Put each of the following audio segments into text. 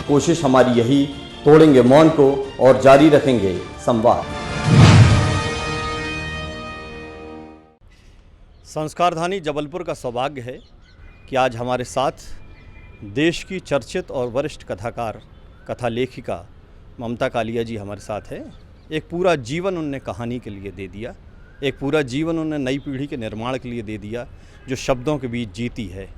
कोशिश हमारी यही, तोड़ेंगे मौन को और जारी रखेंगे संवाद। संस्कारधानी जबलपुर का सौभाग्य है कि आज हमारे साथ देश की चर्चित और वरिष्ठ कथाकार, कथा लेखिका ममता कालिया जी हमारे साथ है। एक पूरा जीवन उनने कहानी के लिए दे दिया, एक पूरा जीवन उन्होंने नई पीढ़ी के निर्माण के लिए दे दिया, जो शब्दों के बीच जीती है।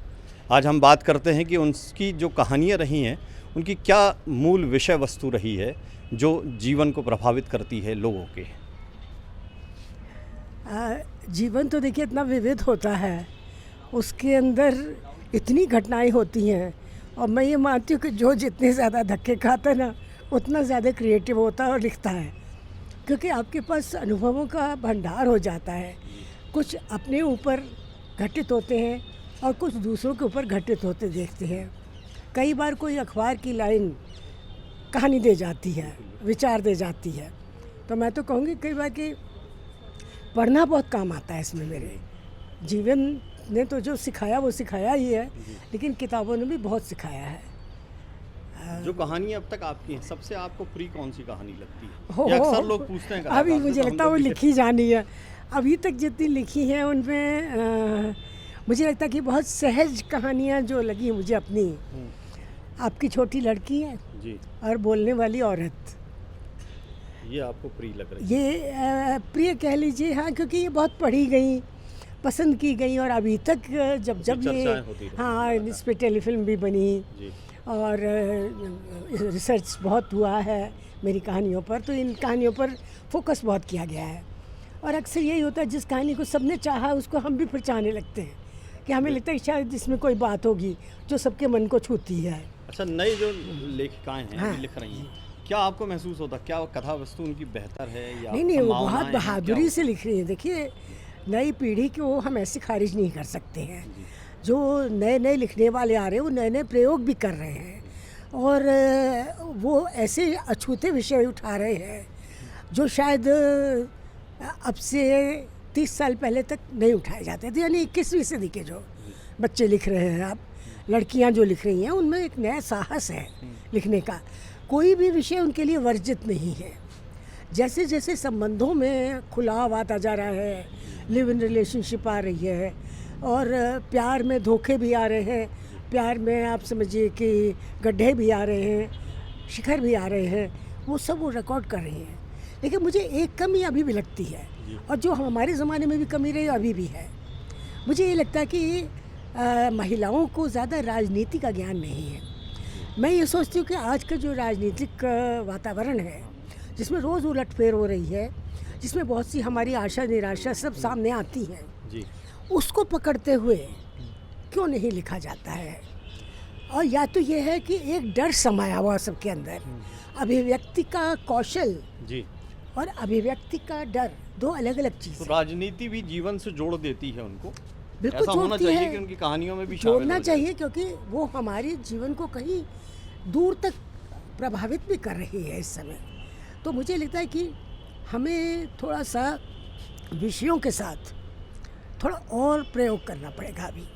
आज हम बात करते हैं कि उनकी जो कहानियाँ रही हैं, उनकी क्या मूल विषय वस्तु रही है जो जीवन को प्रभावित करती है लोगों के। जीवन तो देखिए इतना विविध होता है, उसके अंदर इतनी घटनाएं होती हैं, और मैं ये मानती हूँ कि जो जितने ज़्यादा धक्के खाता है ना, उतना ज़्यादा क्रिएटिव होता है और लिखता है, क्योंकि आपके पास अनुभवों का भंडार हो जाता है। कुछ अपने ऊपर घटित होते हैं और कुछ दूसरों के ऊपर घटित होते देखते हैं। कई बार कोई अखबार की लाइन कहानी दे जाती है, विचार दे जाती है, तो मैं तो कहूँगी कई बार कि पढ़ना बहुत काम आता है इसमें। मेरे जीवन ने तो जो सिखाया वो सिखाया ही है, लेकिन किताबों ने भी बहुत सिखाया है। जो कहानी अब तक आपकी है, सबसे आपको प्रिय कौन सी कहानी लगती है? या अक्सर लोग पूछते हैं, अभी मुझे लगता है वो लिखी जानी है। अभी तक जितनी लिखी है उनमें मुझे लगता है कि बहुत सहज कहानियाँ जो लगी मुझे अपनी, आपकी छोटी लड़की है जी, और बोलने वाली औरत, ये आपको प्रिय लग रही है? ये प्रिय कह लीजिए, हाँ, क्योंकि ये बहुत पढ़ी गई, पसंद की गई, और अभी तक जब ये, हाँ, इस पर टेलीफिल्म भी बनी जी, और रिसर्च बहुत हुआ है मेरी कहानियों पर, तो इन कहानियों पर फोकस बहुत किया गया है। और अक्सर यही होता है, जिस कहानी को सबने चाहा उसको हम भी फिर चाहने लगते हैं, कि हमें लगता है शायद इसमें कोई बात होगी जो सबके मन को छूती है। अच्छा, नई जो लेखिकाएं हैं, हाँ, लिख रही हैं, क्या आपको महसूस होता, क्या कथा वस्तु उनकी बेहतर है या नहीं, वो बहुत बहादुरी से लिख रही है। देखिए, नई पीढ़ी को हम ऐसे खारिज नहीं कर सकते हैं। जो नए नए लिखने वाले आ रहे हैं, वो नए नए प्रयोग भी कर रहे हैं, और वो ऐसे अछूते विषय उठा रहे हैं जो शायद अब से 30 साल पहले तक नहीं उठाए जाते थे। यानी 21वीं सदी के जो बच्चे लिख रहे हैं, अब लड़कियां जो लिख रही हैं, उनमें एक नया साहस है लिखने का। कोई भी विषय उनके लिए वर्जित नहीं है। जैसे जैसे संबंधों में खुलाव आता जा रहा है, लिव इन रिलेशनशिप आ रही है, और प्यार में धोखे भी आ रहे हैं, प्यार में आप समझिए कि गड्ढे भी आ रहे हैं, शिखर भी आ रहे हैं, वो सब वो रिकॉर्ड कर रही हैं। लेकिन मुझे एक कमी अभी भी लगती है, और जो हमारे ज़माने में भी कमी रही अभी भी है। मुझे ये लगता है कि महिलाओं को ज़्यादा राजनीति का ज्ञान नहीं है। मैं ये सोचती हूँ कि आज का जो राजनीतिक वातावरण है, जिसमें रोज़ उलटफेर हो रही है, जिसमें बहुत सी हमारी आशा निराशा सब सामने आती है जी, उसको पकड़ते हुए क्यों नहीं लिखा जाता है? और या तो ये है कि एक डर समाया हुआ सबके अंदर, अभिव्यक्ति का कौशल जी और अभिव्यक्ति का डर, दो अलग अलग चीज़। तो राजनीति भी जीवन से जोड़ देती है उनको, बिल्कुल ऐसा होना चाहिए कि उनकी कहानियों में भी जोड़ना चाहिए, क्योंकि वो हमारे जीवन को कहीं दूर तक प्रभावित भी कर रही है इस समय। तो मुझे लगता है कि हमें थोड़ा सा विषयों के साथ थोड़ा और प्रयोग करना पड़ेगा। अभी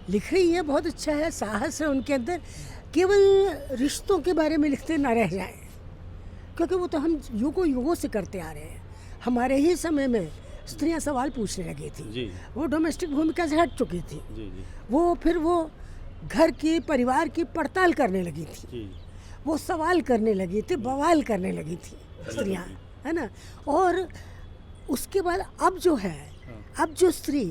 लिख रही है, बहुत अच्छा है, साहस है उनके अंदर, केवल रिश्तों के बारे में लिखते ना रह जाएं, क्योंकि वो तो हम युगों से करते आ रहे हैं। हमारे ही समय में स्त्रियां सवाल पूछने लगी थी जी। वो डोमेस्टिक भूमिका से हट चुकी थी जी। फिर वो घर की, परिवार की पड़ताल करने लगी थी जी। वो सवाल करने लगी थी, बवाल करने लगी थी स्त्रियां, है ना। और उसके बाद अब जो है, अब जो स्त्री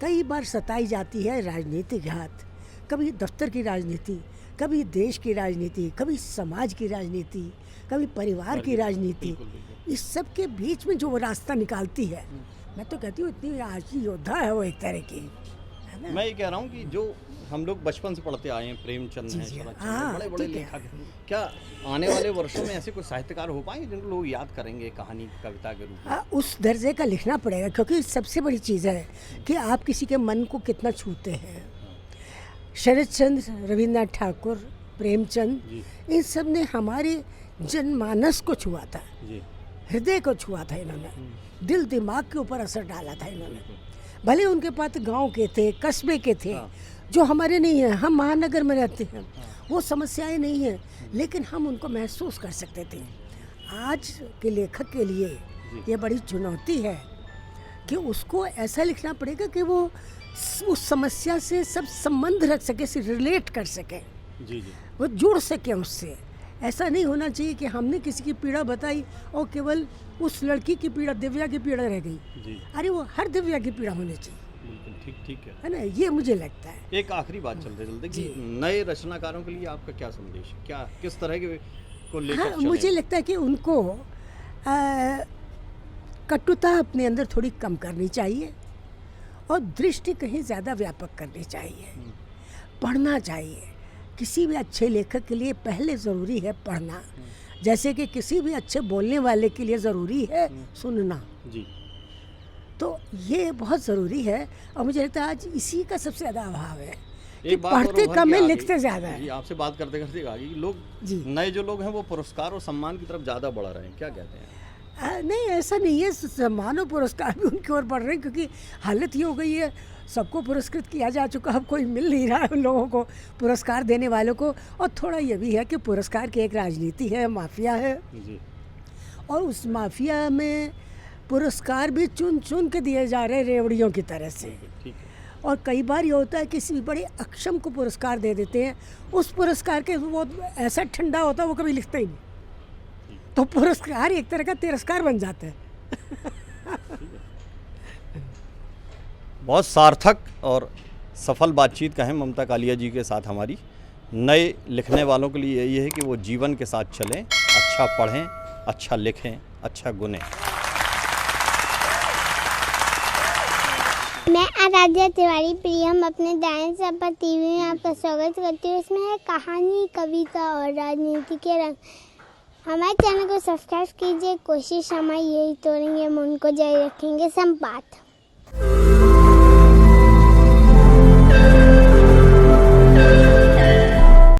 कई बार सताई जाती है राजनीतिक घात, कभी दफ्तर की राजनीति, कभी देश की राजनीति, कभी समाज की राजनीति, कभी परिवार की राजनीति, इस सब के बीच में जो वो रास्ता निकालती है, मैं तो कहती हूँ इतनी आजी योद्धा है वो एक तरह की, है ना। मैं ये कह रहा हूँ कि जो हम लोग बचपन से पढ़ते आए हैं, प्रेमचंद हैं, शरद चंद्र, बड़े बड़े लेखक हैं, क्या आने वाले वर्षों में ऐसे कोई साहित्यकार हो पाएंगे जिनको लोग याद करेंगे कहानी, कविता के रूप में? उस दर्जे का लिखना पड़ेगा, क्योंकि सबसे बड़ी चीज़ है कि आप किसी के मन को कितना छूते हैं। शरद चंद्र, रविन्द्रनाथ ठाकुर, प्रेमचंद, इन सब ने हमारे जनमानस को छुआ था, हृदय को छुआ था इन्होंने, दिल दिमाग के ऊपर असर डाला था इन्होंने। भले उनके पास गांव के थे, कस्बे के थे, जो हमारे नहीं है। हम महानगर में रहते हैं, वो समस्याएं नहीं हैं, लेकिन हम उनको महसूस कर सकते थे। आज के लेखक के लिए ये बड़ी चुनौती है कि उसको ऐसा लिखना पड़ेगा कि वो उस समस्या से सब संबंध रख सके, से रिलेट कर सके, जी जी, वो जुड़ सके उससे। ऐसा नहीं होना चाहिए कि हमने किसी की पीड़ा बताई और केवल उस लड़की की पीड़ा, दिव्या की पीड़ा रह गई। जी अरे वो हर दिव्या की पीड़ा होनी चाहिए, बिल्कुल ठीक ठीक है ना। ये मुझे लगता है। एक आखिरी बात चलते चलते कि नए रचनाकारों के लिए आपका क्या संदेश है, क्या किस तरह के को लेकर हाँ, चलें? मुझे लगता है कि उनको कटुता अपने अंदर थोड़ी कम करनी चाहिए और दृष्टि कहीं ज़्यादा व्यापक करनी चाहिए। पढ़ना चाहिए। किसी भी अच्छे लेखक के लिए पहले ज़रूरी है पढ़ना, जैसे कि किसी भी अच्छे बोलने वाले के लिए ज़रूरी है सुनना। जी, तो ये बहुत ज़रूरी है और मुझे लगता है आज इसी का सबसे ज़्यादा अभाव है कि एक बात और पढ़ते उभर कम के है, आ गई। लिखते ज़्यादा जी, है। आपसे बात करते करते आ गई कि लोग जी। नए जो लोग हैं वो पुरस्कार और सम्मान की तरफ ज़्यादा बढ़ रहे हैं, क्या कहते हैं? नहीं, ऐसा नहीं है। सम्मान और पुरस्कार भी उनकी ओर बढ़ रहे हैं, क्योंकि हालत ये हो गई है, सबको पुरस्कृत किया जा चुका, अब कोई मिल नहीं रहा है उन लोगों को, पुरस्कार देने वालों को। और थोड़ा ये भी है कि पुरस्कार की एक राजनीति है, माफिया है, जी और उस माफिया में पुरस्कार भी चुन चुन के दिए जा रहे हैं रेवड़ियों की तरह से। ठीक है, और कई बार ये होता है किसी भी बड़े अक्षम को पुरस्कार दे देते हैं, उस पुरस्कार के वो ऐसा ठंडा होता है वो कभी लिखता ही नहीं, तो पुरस्कार एक तरह का तिरस्कार बन जाता है। बहुत सार्थक और सफल बातचीत कहें ममता कालिया जी के साथ हमारी। नए लिखने वालों के लिए यही है कि वो जीवन के साथ चलें, अच्छा पढ़ें, अच्छा लिखें, अच्छा गुनें। मैं आराध्या तिवारी प्रियम अपने डायन सपा टीवी में आपका स्वागत करती हूँ। इसमें है कहानी, कविता और राजनीति के रंग। हमारे चैनल को सब्सक्राइब कीजिए। कोशिश हमारी यही तो रहेंगे, हम उनको जारी रखेंगे संवाद।